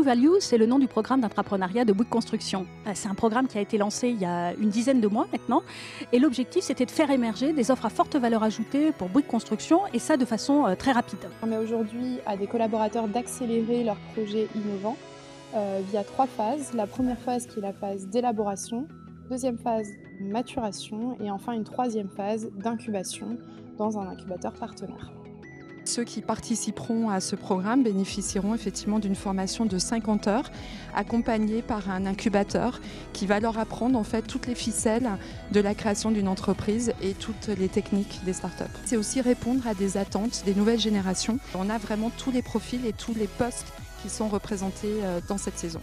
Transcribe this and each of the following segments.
Value, c'est le nom du programme d'entrepreneuriat de Bouygues Construction. C'est un programme qui a été lancé il y a une dizaine de mois maintenant. Et l'objectif, c'était de faire émerger des offres à forte valeur ajoutée pour Bouygues Construction, et ça de façon très rapide. On permet aujourd'hui à des collaborateurs d'accélérer leurs projets innovants via 3 phases. La première phase qui est la phase d'élaboration, deuxième phase maturation et enfin une troisième phase d'incubation dans un incubateur partenaire. Ceux qui participeront à ce programme bénéficieront effectivement d'une formation de 50 heures accompagnée par un incubateur qui va leur apprendre en fait toutes les ficelles de la création d'une entreprise et toutes les techniques des startups. C'est aussi répondre à des attentes des nouvelles générations. On a vraiment tous les profils et tous les postes qui sont représentés dans cette saison.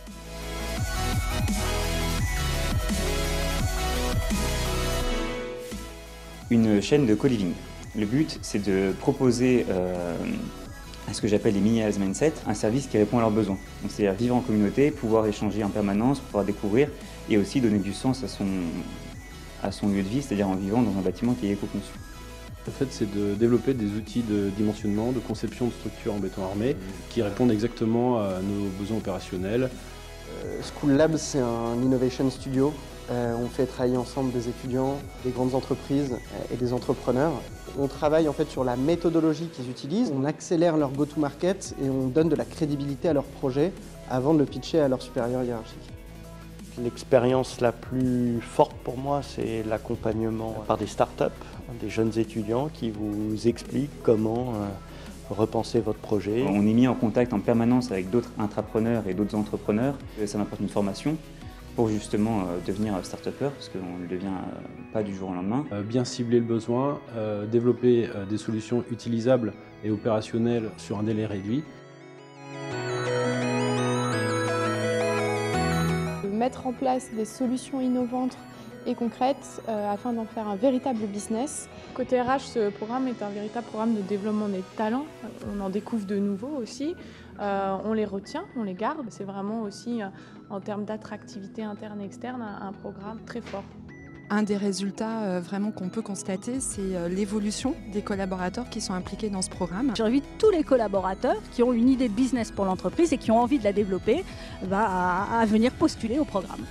Une chaîne de co-living. Le but, c'est de proposer à ce que j'appelle les mini-house mindset, un service qui répond à leurs besoins. Donc, c'est-à-dire vivre en communauté, pouvoir échanger en permanence, pouvoir découvrir et aussi donner du sens à son lieu de vie, c'est-à-dire en vivant dans un bâtiment qui est éco-conçu. En fait, c'est de développer des outils de dimensionnement, de conception de structures en béton armé qui répondent exactement à nos besoins opérationnels. School Lab, c'est un innovation studio. On fait travailler ensemble des étudiants, des grandes entreprises et des entrepreneurs. On travaille en fait sur la méthodologie qu'ils utilisent, on accélère leur go-to-market et on donne de la crédibilité à leur projet avant de le pitcher à leur supérieur hiérarchique. L'expérience la plus forte pour moi, c'est l'accompagnement par des startups, des jeunes étudiants qui vous expliquent comment repenser votre projet. On est mis en contact en permanence avec d'autres intrapreneurs et d'autres entrepreneurs. Ça m'apporte une formation pour justement devenir start-upper, parce qu'on ne le devient pas du jour au lendemain. Bien cibler le besoin, développer des solutions utilisables et opérationnelles sur un délai réduit. Mettre en place des solutions innovantes et concrètes afin d'en faire un véritable business. Côté RH, ce programme est un véritable programme de développement des talents. On en découvre de nouveaux aussi. On les retient, on les garde. C'est vraiment aussi, en termes d'attractivité interne et externe, un programme très fort. Un des résultats vraiment qu'on peut constater, c'est l'évolution des collaborateurs qui sont impliqués dans ce programme. J'invite tous les collaborateurs qui ont une idée de business pour l'entreprise et qui ont envie de la développer à venir postuler au programme.